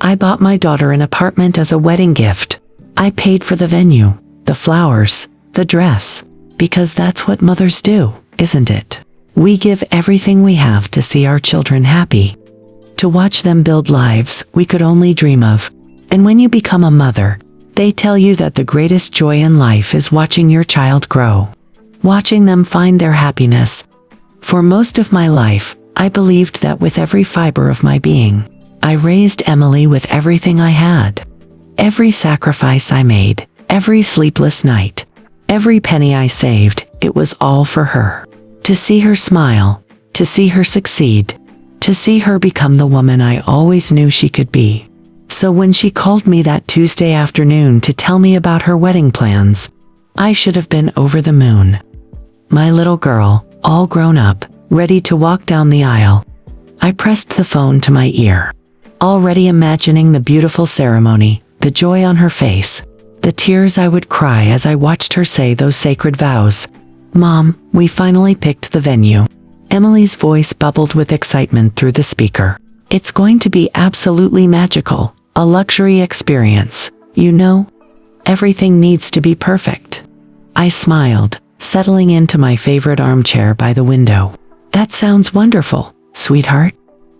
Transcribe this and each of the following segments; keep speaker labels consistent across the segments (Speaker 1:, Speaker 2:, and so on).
Speaker 1: I bought my daughter an apartment as a wedding gift. I paid for the venue, the flowers, the dress, because that's what mothers do, isn't it? We give everything we have to see our children happy, to watch them build lives we could only dream of. And when you become a mother, they tell you that the greatest joy in life is watching your child grow, watching them find their happiness. For most of my life, I believed that with every fiber of my being. I raised Emily with everything I had. Every sacrifice I made, every sleepless night, every penny I saved, it was all for her. To see her smile, to see her succeed, to see her become the woman I always knew she could be. So when she called me that Tuesday afternoon to tell me about her wedding plans, I should have been over the moon. My little girl, all grown up, ready to walk down the aisle. I pressed the phone to my ear, already imagining the beautiful ceremony, the joy on her face, the tears I would cry as I watched her say those sacred vows. "Mom, we finally picked the venue." Emily's voice bubbled with excitement through the speaker. "It's going to be absolutely magical, a luxury experience. You know, everything needs to be perfect." I smiled, settling into my favorite armchair by the window. "That sounds wonderful, sweetheart.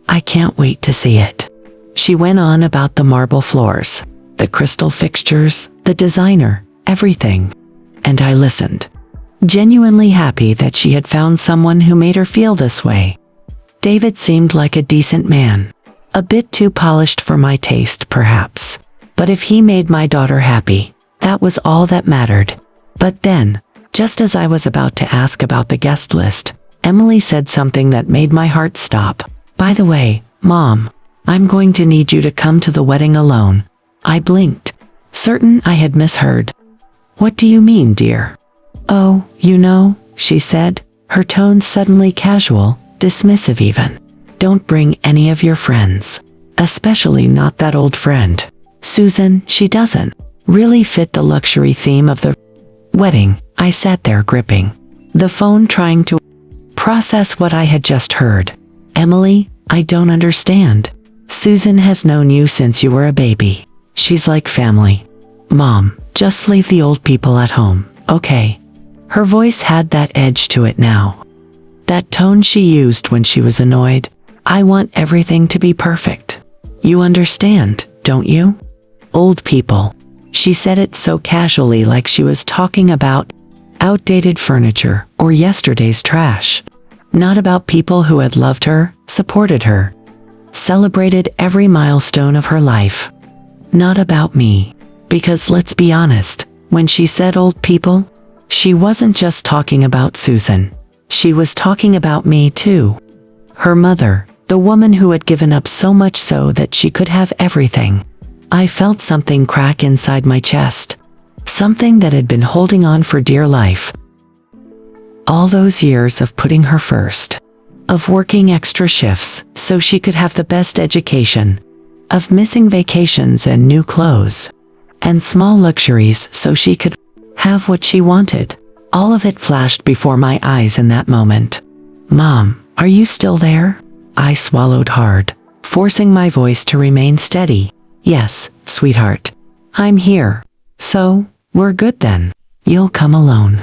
Speaker 1: I can't wait to see it." She went on about the marble floors, the crystal fixtures, the designer, everything. And I listened, genuinely happy that she had found someone who made her feel this way. David seemed like a decent man, a bit too polished for my taste perhaps. But if he made my daughter happy, that was all that mattered. But then, just as I was about to ask about the guest list, Emily said something that made my heart stop. "By the way, Mom, I'm going to need you to come to the wedding alone." I blinked, certain I had misheard. "What do you mean, dear?" "Oh, you know," she said, her tone suddenly casual, dismissive even. "Don't bring any of your friends, especially not that old friend. Susan, she doesn't really fit the luxury theme of the wedding." I sat there gripping the phone, trying to process what I had just heard. "Emily, I don't understand. Susan has known you since you were a baby. She's like family. Mom, just leave the old people at home, okay?" Her voice had that edge to it now, that tone she used when she was annoyed. "I want everything to be perfect. You understand, don't you? Old people." She said it so casually, like she was talking about outdated furniture or yesterday's trash. Not about people who had loved her, supported her, celebrated every milestone of her life. Not about me. Because let's be honest, when she said old people, she wasn't just talking about Susan. She was talking about me too. Her mother, the woman who had given up so much so that she could have everything. I felt something crack inside my chest. Something that had been holding on for dear life. All those years of putting her first, of working extra shifts so she could have the best education, of missing vacations and new clothes, and small luxuries so she could have what she wanted. All of it flashed before my eyes in that moment. "Mom, are you still there?" I swallowed hard, forcing my voice to remain steady. "Yes, sweetheart. I'm here. So, we're good then. You'll come alone."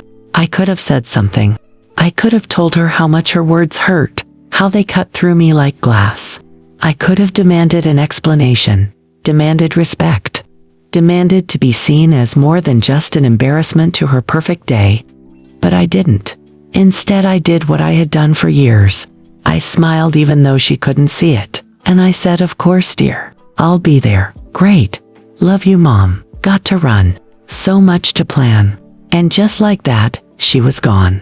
Speaker 1: I could have said something. I could have told her how much her words hurt, how they cut through me like glass. I could have demanded an explanation, demanded respect, demanded to be seen as more than just an embarrassment to her perfect day. But I didn't. Instead, I did what I had done for years. I smiled even though she couldn't see it, and I said, "Of course, dear. I'll be there." "Great. Love you, Mom." Got to run. So much to plan. And just like that, she was gone.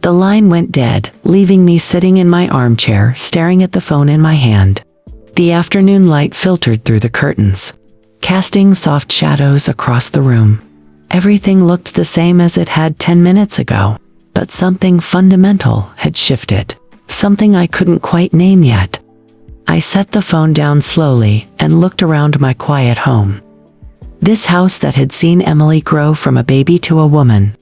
Speaker 1: The line went dead, leaving me sitting in my armchair staring at the phone in my hand. The afternoon light filtered through the curtains, casting soft shadows across the room. Everything looked the same as it had 10 minutes ago, but something fundamental had shifted. Something I couldn't quite name yet. I set the phone down slowly and looked around my quiet home. This house that had seen Emily grow from a baby to a woman.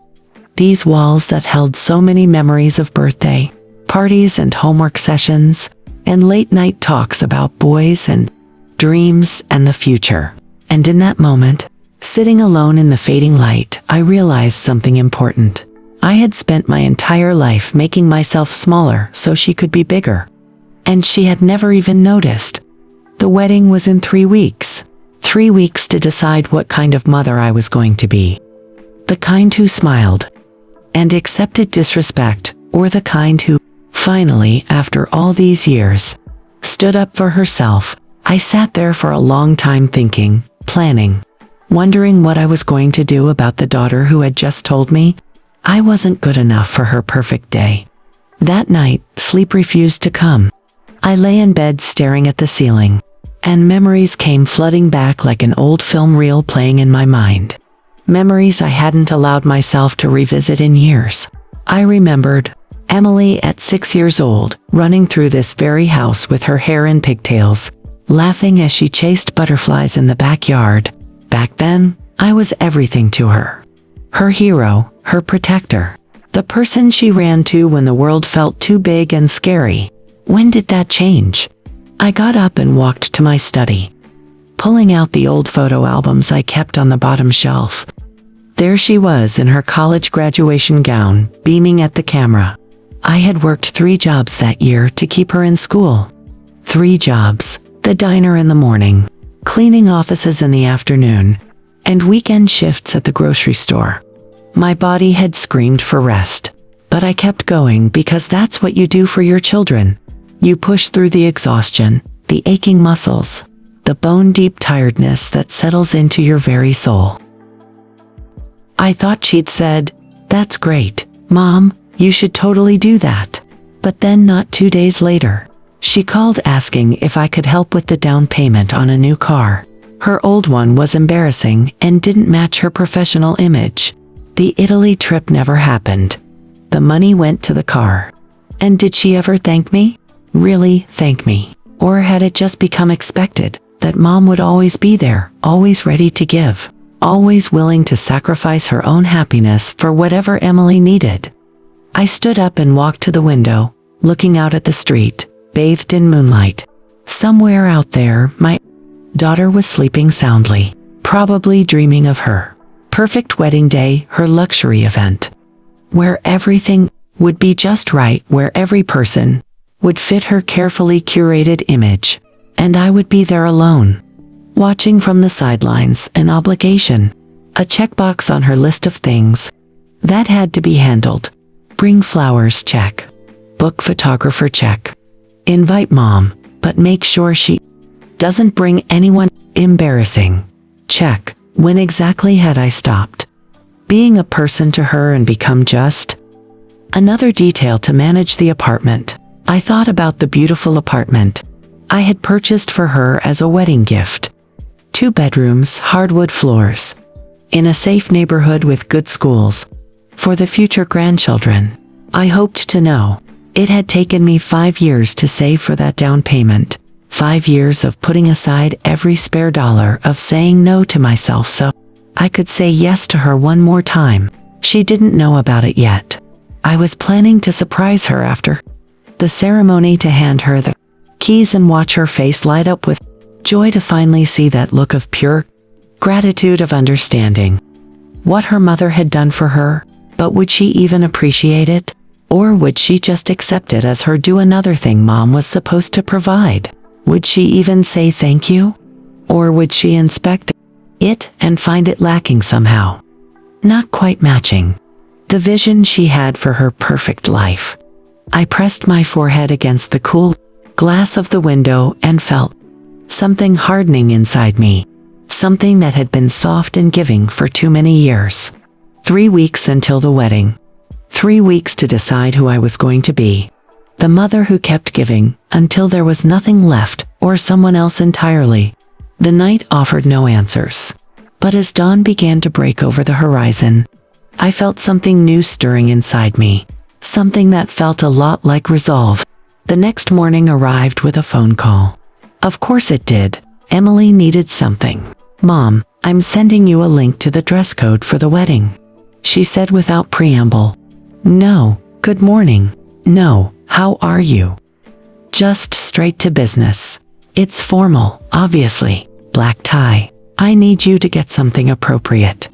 Speaker 1: These walls that held so many memories of birthday, parties and homework sessions, and late night talks about boys and dreams, and the future. And in that moment, sitting alone in the fading light, I realized something important. I had spent my entire life making myself smaller so she could be bigger. And she had never even noticed. The wedding was in 3 weeks. 3 weeks to decide what kind of mother I was going to be. The kind who smiled and accepted disrespect, or the kind who, finally, after all these years, stood up for herself. I sat there for a long time thinking, planning, wondering what I was going to do about the daughter who had just told me I wasn't good enough for her perfect day. That night, sleep refused to come. I lay in bed staring at the ceiling, and memories came flooding back like an old film reel playing in my mind. Memories I hadn't allowed myself to revisit in years. I remembered Emily at 6 years old, running through this very house with her hair in pigtails, laughing as she chased butterflies in the backyard. Back then, I was everything to her. Her hero, her protector. The person she ran to when the world felt too big and scary. When did that change? I got up and walked to my study, pulling out the old photo albums I kept on the bottom shelf. There she was in her college graduation gown, beaming at the camera. I had worked 3 jobs that year to keep her in school. 3 jobs: the diner in the morning, cleaning offices in the afternoon, and weekend shifts at the grocery store. My body had screamed for rest, but I kept going because that's what you do for your children. You push through the exhaustion, the aching muscles, the bone-deep tiredness that settles into your very soul. I thought she'd said, "That's great, Mom, you should totally do that." But then not 2 days later, she called asking if I could help with the down payment on a new car. Her old one was embarrassing and didn't match her professional image. The Italy trip never happened. The money went to the car. And did she ever thank me? Really thank me? Or had it just become expected that Mom would always be there, always ready to give, always willing to sacrifice her own happiness for whatever Emily needed? I stood up and walked to the window, looking out at the street, bathed in moonlight. Somewhere out there, my daughter was sleeping soundly, probably dreaming of her perfect wedding day, her luxury event, where everything would be just right, where every person would fit her carefully curated image, and I would be there alone, watching from the sidelines, an obligation, a checkbox on her list of things that had to be handled. Bring flowers, check. Book photographer, check. Invite Mom, but make sure she doesn't bring anyone embarrassing, check. When exactly had I stopped being a person to her and become just another detail to manage the apartment? I thought about the beautiful apartment I had purchased for her as a wedding gift. 2 bedrooms, hardwood floors, in a safe neighborhood with good schools for the future grandchildren. I hoped to know. It had taken me 5 years to save for that down payment. 5 years of putting aside every spare dollar, of saying no to myself so I could say yes to her one more time. She didn't know about it yet. I was planning to surprise her after the ceremony, to hand her the keys and watch her face light up with joy, to finally see that look of pure gratitude, of understanding what her mother had done for her. But would she even appreciate it? Or would she just accept it as her do, another thing Mom was supposed to provide? Would she even say thank you? Or would she inspect it and find it lacking somehow, not quite matching the vision she had for her perfect life? I pressed my forehead against the cool glass of the window and felt something hardening inside me, something that had been soft and giving for too many years. 3 weeks until the wedding. 3 weeks to decide who I was going to be. The mother who kept giving until there was nothing left, or someone else entirely. The night offered no answers. But as dawn began to break over the horizon, I felt something new stirring inside me. Something that felt a lot like resolve. The next morning arrived with a phone call. Of course it did. Emily needed something. "Mom, I'm sending you a link to the dress code for the wedding," she said without preamble. No, good morning. No, how are you? Just straight to business. It's formal, obviously. Black tie. I need you to get something appropriate.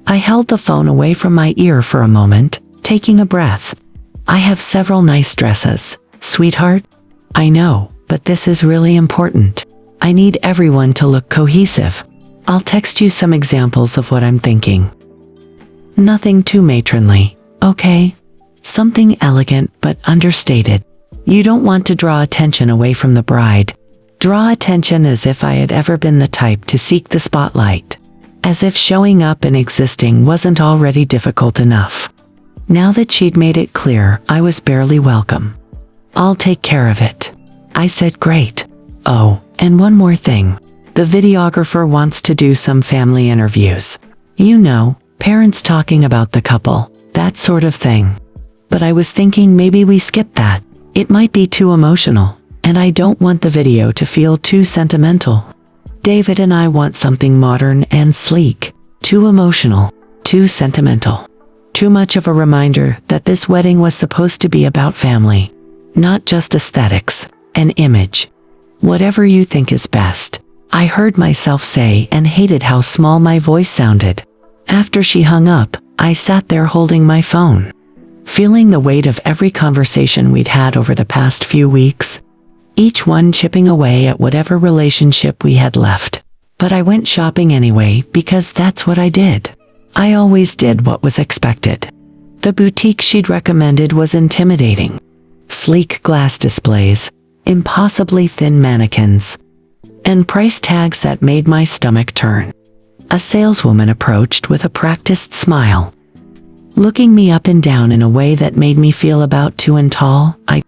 Speaker 1: I held the phone away from my ear for a moment, taking a breath. I have several nice dresses, sweetheart. I know, but this is really important. I need everyone to look cohesive. I'll text you some examples of what I'm thinking. Nothing too matronly, okay? Something elegant but understated. You don't want to draw attention away from the bride. Draw attention as if I had ever been the type to seek the spotlight. As if showing up and existing wasn't already difficult enough. Now that she'd made it clear I was barely welcome. I'll take care of it. I said great. Oh, and one more thing. The videographer wants to do some family interviews. You know, parents talking about the couple, that sort of thing. But I was thinking maybe we skip that. It might be too emotional, and I don't want the video to feel too sentimental. David and I want something modern and sleek. Too emotional, too sentimental. Too much of a reminder that this wedding was supposed to be about family. Not just aesthetics, an image. Whatever you think is best. I heard myself say and hated how small my voice sounded. After she hung up, I sat there holding my phone. Feeling the weight of every conversation we'd had over the past few weeks. Each one chipping away at whatever relationship we had left. But I went shopping anyway because that's what I did. I always did what was expected. The boutique she'd recommended was intimidating. Sleek glass displays, impossibly thin mannequins, and price tags that made my stomach turn. A saleswoman approached with a practiced smile, looking me up and down in a way that made me feel about 2 tall. I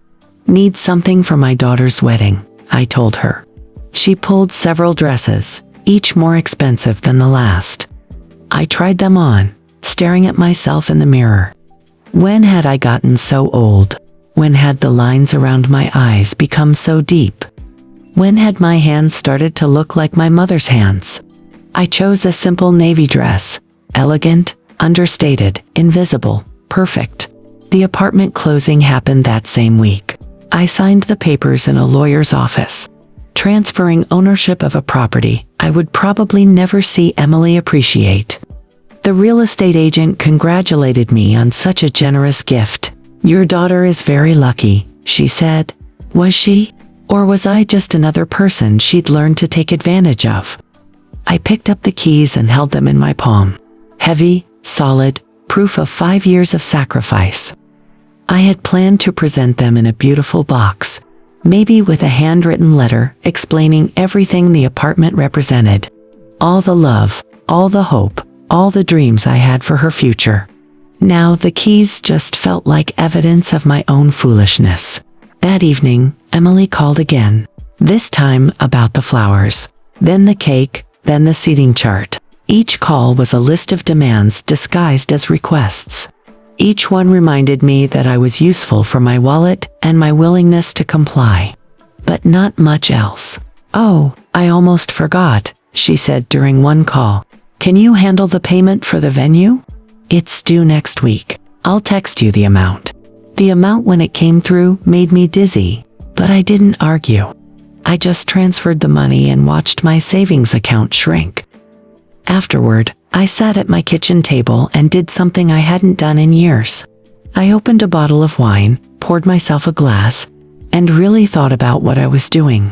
Speaker 1: need something for my daughter's wedding, I told her. She pulled several dresses, each more expensive than the last. I tried them on, staring at myself in the mirror. When had I gotten so old? When had the lines around my eyes become so deep? When had my hands started to look like my mother's hands? I chose a simple navy dress, elegant, understated, invisible, perfect. The apartment closing happened that same week. I signed the papers in a lawyer's office, transferring ownership of a property I would probably never see Emily appreciate. The real estate agent congratulated me on such a generous gift. Your daughter is very lucky, she said. Was she? Or was I just another person she'd learned to take advantage of? I picked up the keys and held them in my palm. Heavy, solid, proof of 5 years of sacrifice. I had planned to present them in a beautiful box, maybe with a handwritten letter explaining everything the apartment represented. All the love, all the hope, all the dreams I had for her future. Now the keys just felt like evidence of my own foolishness. That evening, Emily called again. This time about the flowers. Then the cake, then the seating chart. Each call was a list of demands disguised as requests. Each one reminded me that I was useful for my wallet and my willingness to comply. But not much else. Oh, I almost forgot, she said during one call. Can you handle the payment for the venue? It's due next week. I'll text you the amount. The amount when it came through made me dizzy, but I didn't argue. I just transferred the money and watched my savings account shrink. Afterward, I sat at my kitchen table and did something I hadn't done in years. I opened a bottle of wine, poured myself a glass, and really thought about what I was doing.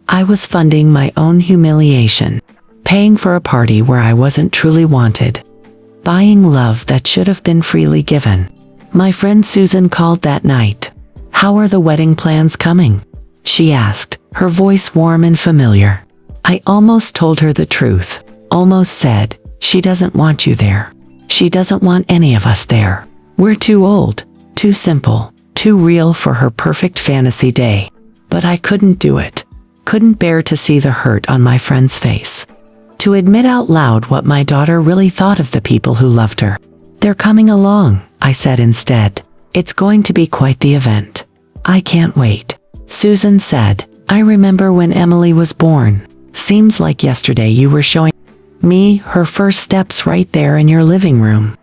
Speaker 1: I was funding my own humiliation, paying for a party where I wasn't truly wanted, buying love that should have been freely given. My friend Susan called that night. How are the wedding plans coming? She asked, her voice warm and familiar. I almost told her the truth, almost said, she doesn't want you there. She doesn't want any of us there. We're too old, too simple, too real for her perfect fantasy day. But I couldn't do it. Couldn't bear to see the hurt on my friend's face. To admit out loud what my daughter really thought of the people who loved her. They're coming along, I said instead. It's going to be quite the event. I can't wait. Susan said, I remember when Emily was born. Seems like yesterday you were showing me her first steps right there in your living room.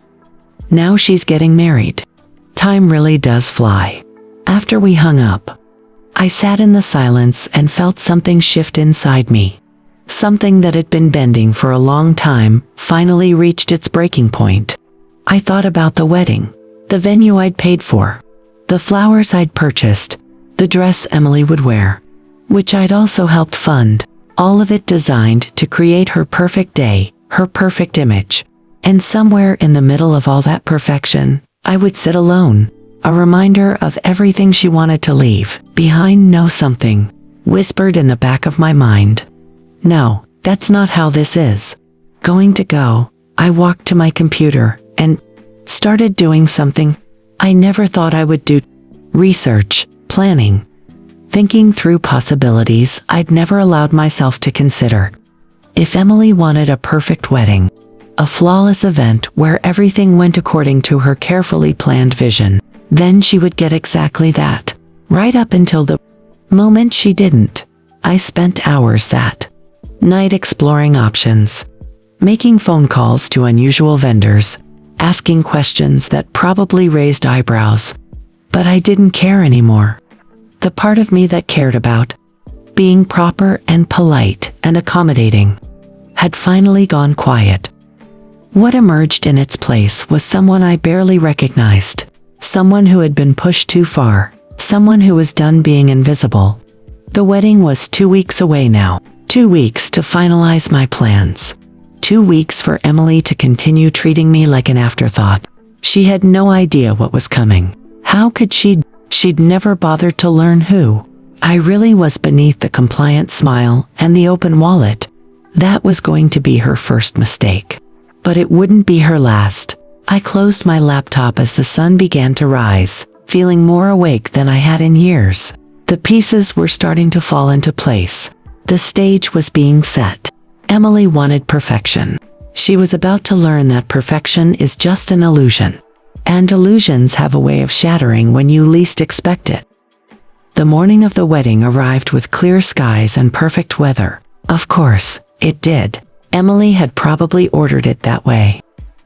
Speaker 1: Now she's getting married. Time really does fly. After we hung up, I sat in the silence and felt something shift inside me. Something that had been bending for a long time finally reached its breaking point. I thought about the wedding, the venue I'd paid for, the flowers I'd purchased, the dress Emily would wear, which I'd also helped fund, all of it designed to create her perfect day, her perfect image. And somewhere in the middle of all that perfection, I would sit alone, a reminder of everything she wanted to leave behind. Know something whispered in the back of my mind. No, that's not how this is going to go. I walked to my computer and started doing something I never thought I would do. Research, planning, thinking through possibilities I'd never allowed myself to consider. If Emily wanted a perfect wedding, a flawless event where everything went according to her carefully planned vision, then she would get exactly that. Right up until the moment she didn't. I spent hours that night exploring options, making phone calls to unusual vendors, asking questions that probably raised eyebrows. But I didn't care anymore. The part of me that cared about being proper and polite and accommodating had finally gone quiet. What emerged in its place was someone I barely recognized, someone who had been pushed too far, someone who was done being invisible. The wedding was 2 weeks away now, 2 weeks to finalize my plans, 2 weeks for Emily to continue treating me like an afterthought. She had no idea what was coming. How could she? She'd never bothered to learn who I really was beneath the compliant smile and the open wallet. That was going to be her first mistake. But it wouldn't be her last. I closed my laptop as the sun began to rise, feeling more awake than I had in years. The pieces were starting to fall into place. The stage was being set. Emily wanted perfection. She was about to learn that perfection is just an illusion. And illusions have a way of shattering when you least expect it. The morning of the wedding arrived with clear skies and perfect weather. Of course, it did. Emily had probably ordered it that way.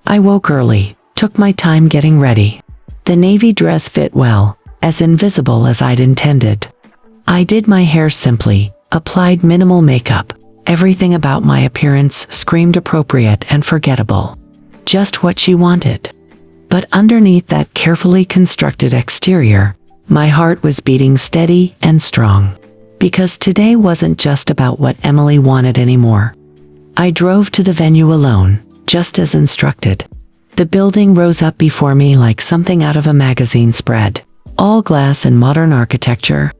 Speaker 1: I woke early, took my time getting ready. The navy dress fit well, as invisible as I'd intended. I did my hair simply, applied minimal makeup. Everything about my appearance screamed appropriate and forgettable. Just what she wanted. But underneath that carefully constructed exterior, my heart was beating steady and strong. Because today wasn't just about what Emily wanted anymore. I drove to the venue alone, just as instructed. The building rose up before me like something out of a magazine spread. All glass and modern architecture,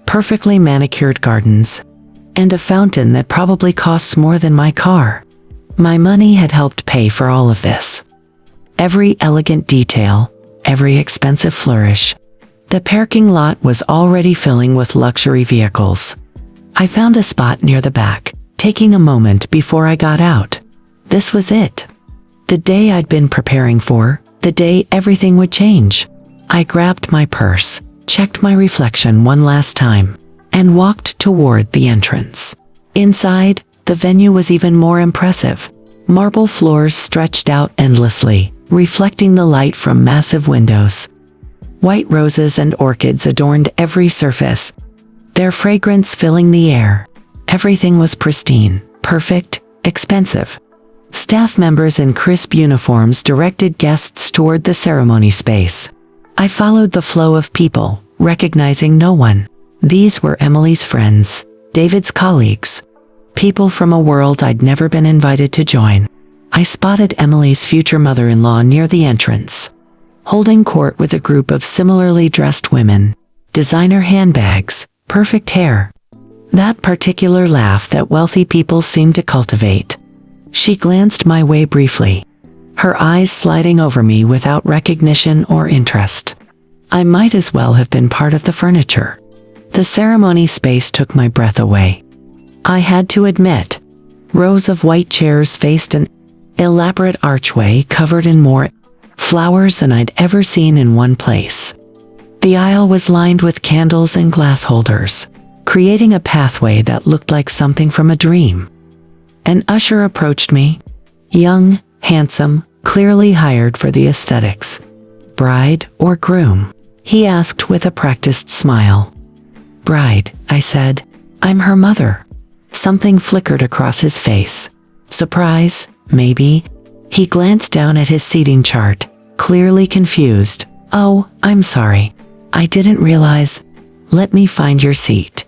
Speaker 1: perfectly manicured gardens, and a fountain that probably costs more than my car. My money had helped pay for all of this. Every elegant detail, every expensive flourish. The parking lot was already filling with luxury vehicles. I found a spot near the back, taking a moment before I got out. This was it. The day I'd been preparing for, the day everything would change. I grabbed my purse, checked my reflection one last time, and walked toward the entrance. Inside, the venue was even more impressive. Marble floors stretched out endlessly, reflecting the light from massive windows. White roses and orchids adorned every surface, their fragrance filling the air. Everything was pristine, perfect, expensive. Staff members in crisp uniforms directed guests toward the ceremony space. I followed the flow of people, recognizing no one. These were Emily's friends, David's colleagues, people from a world I'd never been invited to join. I spotted Emily's future mother-in-law near the entrance, holding court with a group of similarly dressed women, designer handbags, perfect hair. That particular laugh that wealthy people seem to cultivate. She glanced my way briefly, her eyes sliding over me without recognition or interest. I might as well have been part of the furniture. The ceremony space took my breath away. I had to admit, rows of white chairs faced an elaborate archway covered in more flowers than I'd ever seen in one place. The aisle was lined with candles and glass holders, creating a pathway that looked like something from a dream. An usher approached me, young, handsome, clearly hired for the aesthetics. Bride or groom? He asked with a practiced smile. Bride, I said. I'm her mother. Something flickered across his face. Surprise, maybe? He glanced down at his seating chart, clearly confused. Oh, I'm sorry. I didn't realize. Let me find your seat.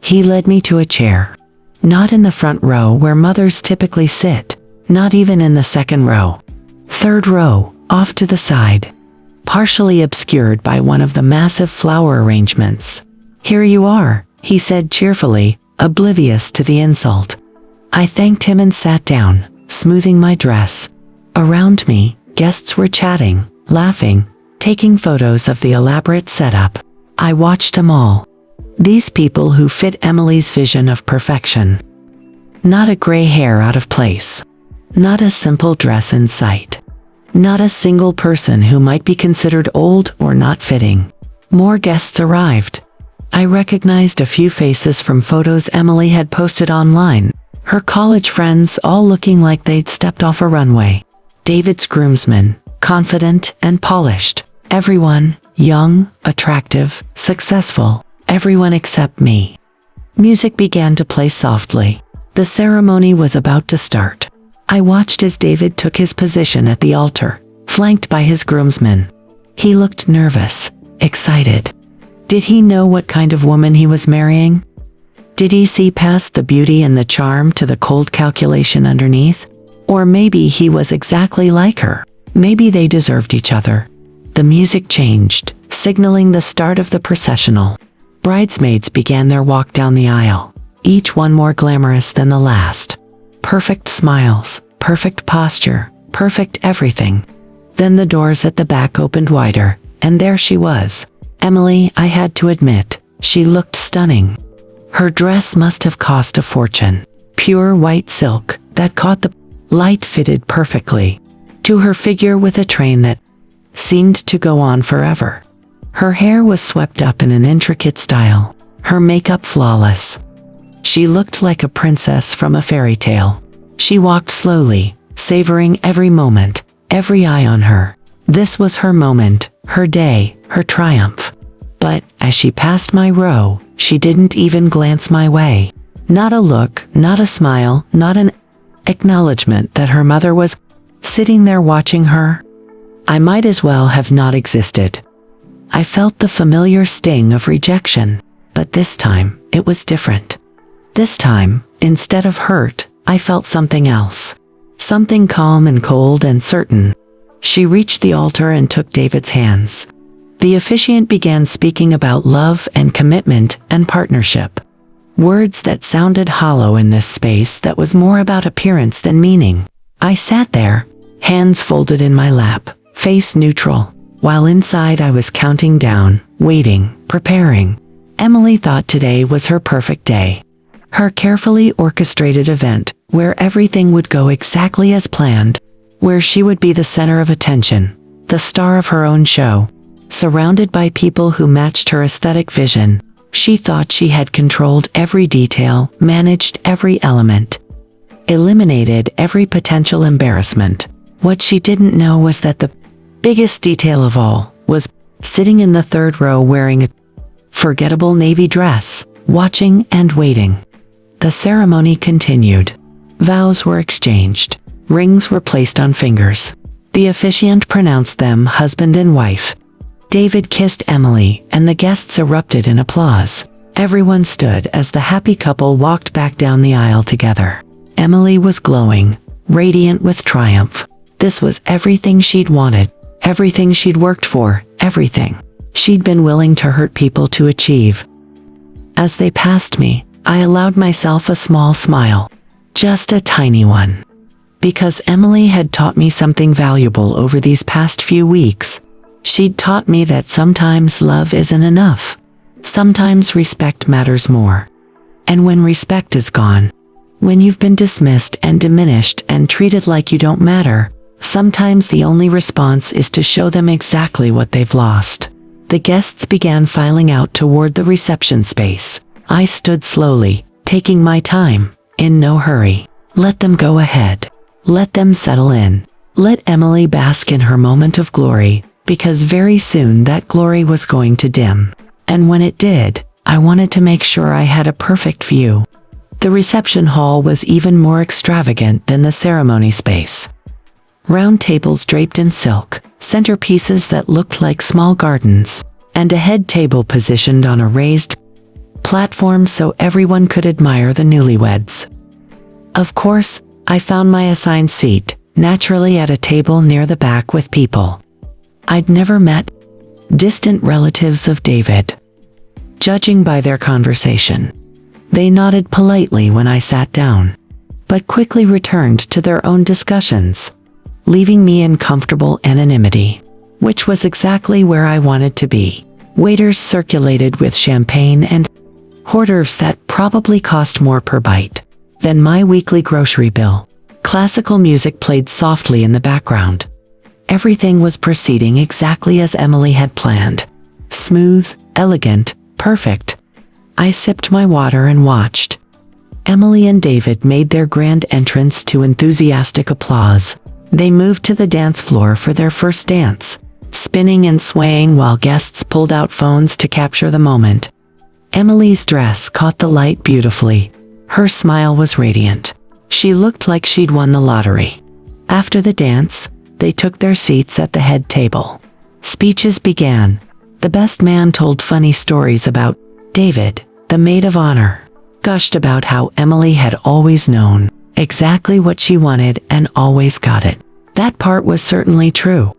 Speaker 1: He led me to a chair. Not in the front row where mothers typically sit, not even in the second row. Third row, off to the side, partially obscured by one of the massive flower arrangements. Here you are, he said cheerfully, oblivious to the insult. I thanked him and sat down, smoothing my dress. Around me, guests were chatting, laughing, taking photos of the elaborate setup. I watched them all. These people who fit Emily's vision of perfection. Not a gray hair out of place. Not a simple dress in sight. Not a single person who might be considered old or not fitting. More guests arrived. I recognized a few faces from photos Emily had posted online. Her college friends all looking like they'd stepped off a runway. David's groomsmen, confident and polished. Everyone, young, attractive, successful. Everyone except me. Music began to play softly. The ceremony was about to start. I watched as David took his position at the altar, flanked by his groomsmen. He looked nervous, excited. Did he know what kind of woman he was marrying? Did he see past the beauty and the charm to the cold calculation underneath? Or maybe he was exactly like her. Maybe they deserved each other. The music changed, signaling the start of the processional. Bridesmaids began their walk down the aisle, each one more glamorous than the last. Perfect smiles, perfect posture, perfect everything. Then the doors at the back opened wider, and there she was. Emily, I had to admit, she looked stunning. Her dress must have cost a fortune. Pure white silk that caught the light fitted perfectly to her figure with a train that seemed to go on forever. Her hair was swept up in an intricate style, her makeup flawless. She looked like a princess from a fairy tale. She walked slowly, savoring every moment, every eye on her. This was her moment, her day, her triumph. But, as she passed my row, she didn't even glance my way. Not a look, not a smile, not an acknowledgement that her mother was sitting there watching her. I might as well have not existed. I felt the familiar sting of rejection, but this time, it was different. This time, instead of hurt, I felt something else. Something calm and cold and certain. She reached the altar and took David's hands. The officiant began speaking about love and commitment and partnership. Words that sounded hollow in this space that was more about appearance than meaning. I sat there, hands folded in my lap, face neutral, while inside I was counting down, waiting, preparing. Emily thought today was her perfect day. Her carefully orchestrated event, where everything would go exactly as planned, where she would be the center of attention, the star of her own show, surrounded by people who matched her aesthetic vision. She thought she had controlled every detail, managed every element, eliminated every potential embarrassment. What she didn't know was that the biggest detail of all was sitting in the third row wearing a forgettable navy dress, watching and waiting. The ceremony continued. Vows were exchanged. Rings were placed on fingers. The officiant pronounced them husband and wife. David kissed Emily, and the guests erupted in applause. Everyone stood as the happy couple walked back down the aisle together. Emily was glowing, radiant with triumph. This was everything she'd wanted, everything she'd worked for, everything she'd been willing to hurt people to achieve. As they passed me, I allowed myself a small smile. Just a tiny one. Because Emily had taught me something valuable over these past few weeks. She'd taught me that sometimes love isn't enough. Sometimes respect matters more. And when respect is gone, when you've been dismissed and diminished and treated like you don't matter, sometimes the only response is to show them exactly what they've lost. The guests began filing out toward the reception space. I stood slowly, taking my time, in no hurry. Let them go ahead. Let them settle in. Let Emily bask in her moment of glory, because very soon that glory was going to dim. And when it did, I wanted to make sure I had a perfect view. The reception hall was even more extravagant than the ceremony space. Round tables draped in silk, centerpieces that looked like small gardens, and a head table positioned on a raised platform so everyone could admire the newlyweds. Of course, I found my assigned seat, naturally at a table near the back with people I'd never met, distant relatives of David. Judging by their conversation, they nodded politely when I sat down, but quickly returned to their own discussions, leaving me in comfortable anonymity, which was exactly where I wanted to be. Waiters circulated with champagne and hors d'oeuvres that probably cost more per bite than my weekly grocery bill. Classical music played softly in the background. Everything was proceeding exactly as Emily had planned. Smooth, elegant, perfect. I sipped my water and watched. Emily and David made their grand entrance to enthusiastic applause. They moved to the dance floor for their first dance, spinning and swaying while guests pulled out phones to capture the moment. Emily's dress caught the light beautifully. Her smile was radiant. She looked like she'd won the lottery. After the dance, they took their seats at the head table. Speeches began. The best man told funny stories about David, the maid of honor, gushed about how Emily had always known exactly what she wanted and always got it. That part was certainly true.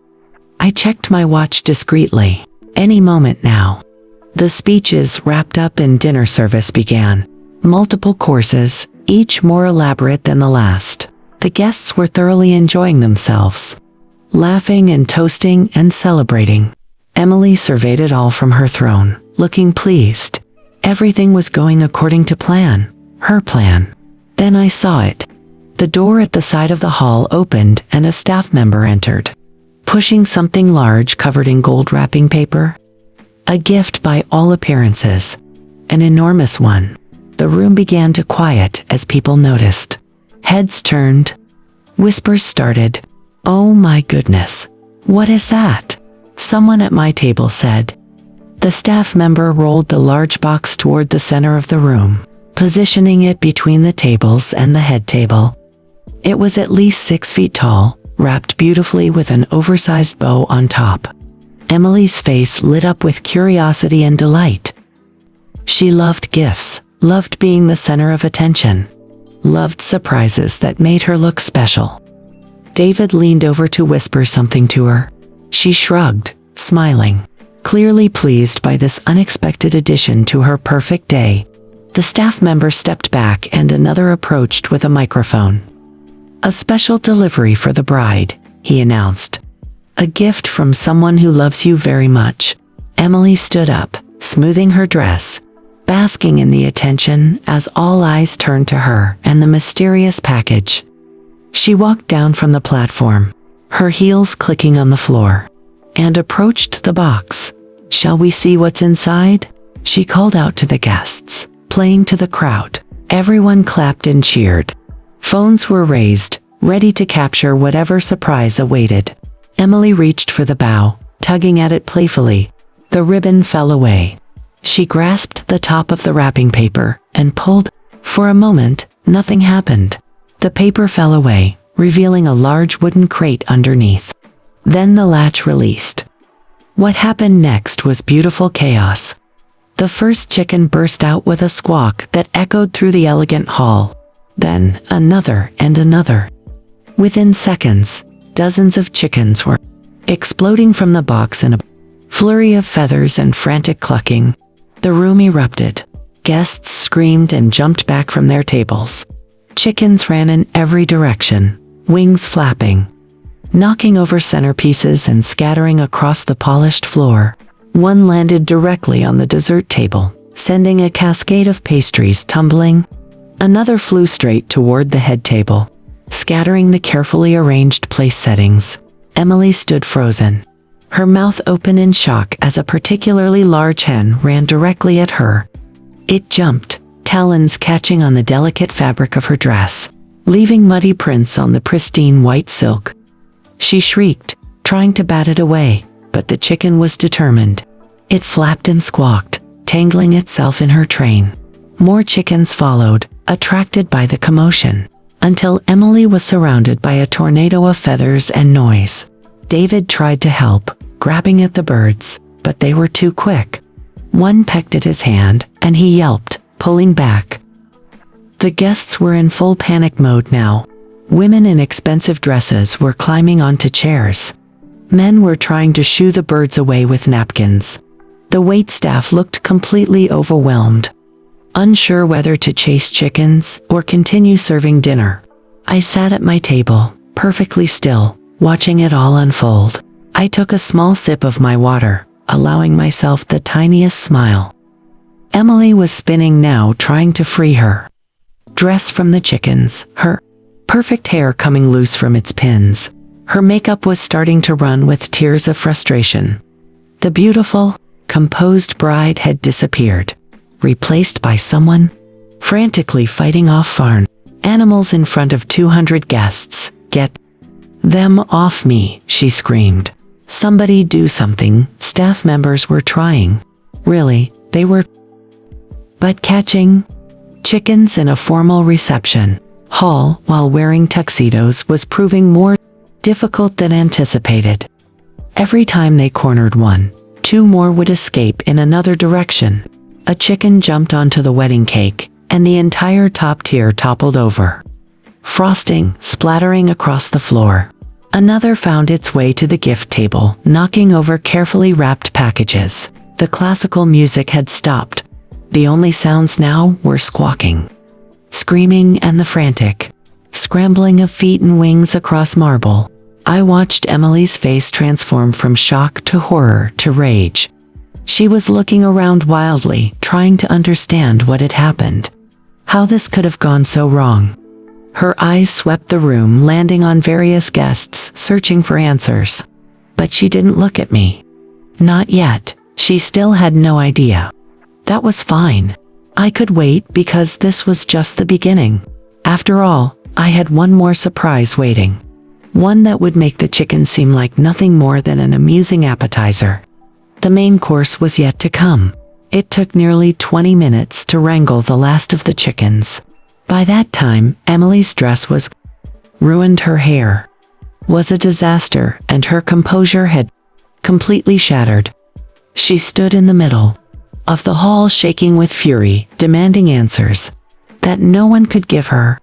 Speaker 1: I checked my watch discreetly. Any moment now. The speeches wrapped up and dinner service began. Multiple courses, each more elaborate than the last. The guests were thoroughly enjoying themselves, laughing and toasting and celebrating. Emily surveyed it all from her throne, looking pleased. Everything was going according to plan, her plan. Then I saw it. The door at the side of the hall opened and a staff member entered, pushing something large covered in gold wrapping paper. A gift by all appearances. An enormous one. The room began to quiet as people noticed. Heads turned. Whispers started. "Oh my goodness. What is that?" Someone at my table said. The staff member rolled the large box toward the center of the room, positioning it between the tables and the head table. It was at least 6 feet tall, wrapped beautifully with an oversized bow on top. Emily's face lit up with curiosity and delight. She loved gifts, loved being the center of attention, loved surprises that made her look special. David leaned over to whisper something to her. She shrugged, smiling, clearly pleased by this unexpected addition to her perfect day. The staff member stepped back and another approached with a microphone. "A special delivery for the bride," he announced. "A gift from someone who loves you very much." Emily stood up, smoothing her dress, basking in the attention as all eyes turned to her and the mysterious package. She walked down from the platform, her heels clicking on the floor, and approached the box. "Shall we see what's inside?" she called out to the guests, playing to the crowd. Everyone clapped and cheered. Phones were raised, ready to capture whatever surprise awaited. Emily reached for the bow, tugging at it playfully. The ribbon fell away. She grasped the top of the wrapping paper and pulled. For a moment, nothing happened. The paper fell away, revealing a large wooden crate underneath. Then the latch released. What happened next was beautiful chaos. The first chicken burst out with a squawk that echoed through the elegant hall. Then, another and another. Within seconds, dozens of chickens were exploding from the box in a flurry of feathers and frantic clucking. The room erupted. Guests screamed and jumped back from their tables. Chickens ran in every direction, wings flapping, knocking over centerpieces and scattering across the polished floor. One landed directly on the dessert table, sending a cascade of pastries tumbling. Another flew straight toward the head table, scattering the carefully arranged place settings. Emily stood frozen, her mouth open in shock as a particularly large hen ran directly at her. It jumped, talons catching on the delicate fabric of her dress, leaving muddy prints on the pristine white silk. She shrieked, trying to bat it away, but the chicken was determined. It flapped and squawked, tangling itself in her train. More chickens followed, attracted by the commotion, until Emily was surrounded by a tornado of feathers and noise. David tried to help, grabbing at the birds, but they were too quick. One pecked at his hand, and he yelped, pulling back. The guests were in full panic mode now. Women in expensive dresses were climbing onto chairs. Men were trying to shoo the birds away with napkins. The waitstaff looked completely overwhelmed, unsure whether to chase chickens or continue serving dinner. I sat at my table, perfectly still, watching it all unfold. I took a small sip of my water, allowing myself the tiniest smile. Emily was spinning now, trying to free her dress from the chickens, her perfect hair coming loose from its pins. Her makeup was starting to run with tears of frustration. The beautiful, composed bride had disappeared, replaced by someone frantically fighting off farm animals in front of 200 guests. "Get them off me," she screamed. "Somebody do something." Staff members were trying. Really, they were. But catching chickens in a formal reception hall while wearing tuxedos was proving more difficult than anticipated. Every time they cornered one, two more would escape in another direction. A chicken jumped onto the wedding cake, and the entire top tier toppled over, frosting splattering across the floor. Another found its way to the gift table, knocking over carefully wrapped packages. The classical music had stopped. The only sounds now were squawking, screaming, and the frantic scrambling of feet and wings across marble. I watched Emily's face transform from shock to horror to rage. She was looking around wildly, trying to understand what had happened, how this could have gone so wrong. Her eyes swept the room, landing on various guests, searching for answers. But she didn't look at me. Not yet. She still had no idea. That was fine. I could wait, because this was just the beginning. After all, I had one more surprise waiting. One that would make the chicken seem like nothing more than an amusing appetizer. The main course was yet to come. It took nearly 20 minutes to wrangle the last of the chickens. By that time, Emily's dress was ruined, her hair was a disaster, and her composure had completely shattered. She stood in the middle of the hall, shaking with fury, demanding answers that no one could give her.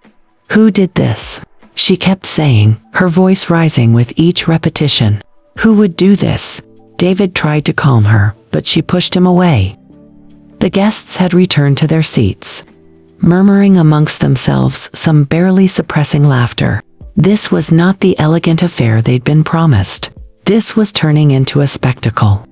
Speaker 1: "Who did this?" she kept saying, her voice rising with each repetition. "Who would do this?" David tried to calm her, but she pushed him away. The guests had returned to their seats, murmuring amongst themselves, some barely suppressing laughter. This was not the elegant affair they'd been promised. This was turning into a spectacle.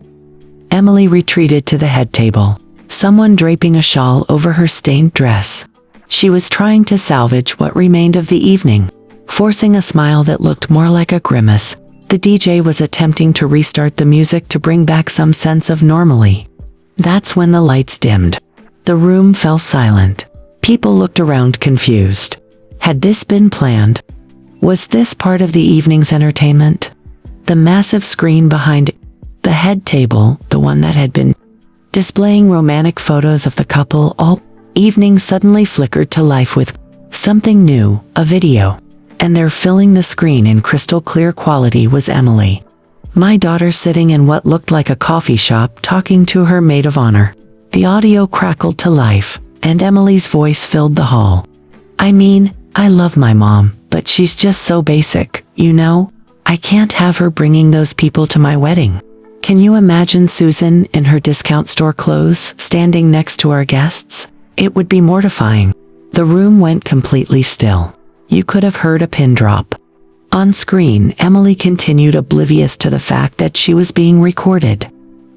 Speaker 1: Emily retreated to the head table, someone draping a shawl over her stained dress. She was trying to salvage what remained of the evening, forcing a smile that looked more like a grimace. The DJ was attempting to restart the music to bring back some sense of normalcy. That's when the lights dimmed. The room fell silent. People looked around confused. Had this been planned? Was this part of the evening's entertainment? The massive screen behind the head table, the one that had been displaying romantic photos of the couple all evening, suddenly flickered to life with something new, a video. And there, filling the screen in crystal clear quality, was Emily, my daughter, sitting in what looked like a coffee shop, talking to her maid of honor. The audio crackled to life, and Emily's voice filled the hall. "I mean, I love my mom, but she's just so basic, you know? I can't have her bringing those people to my wedding. Can you imagine Susan in her discount store clothes standing next to our guests? It would be mortifying." The room went completely still. You could have heard a pin drop. On screen, Emily continued, oblivious to the fact that she was being recorded.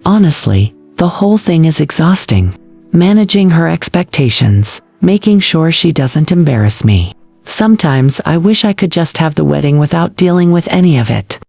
Speaker 1: Honestly, the whole thing is exhausting. Managing her expectations, making sure she doesn't embarrass me. Sometimes I wish I could just have the wedding without dealing with any of it.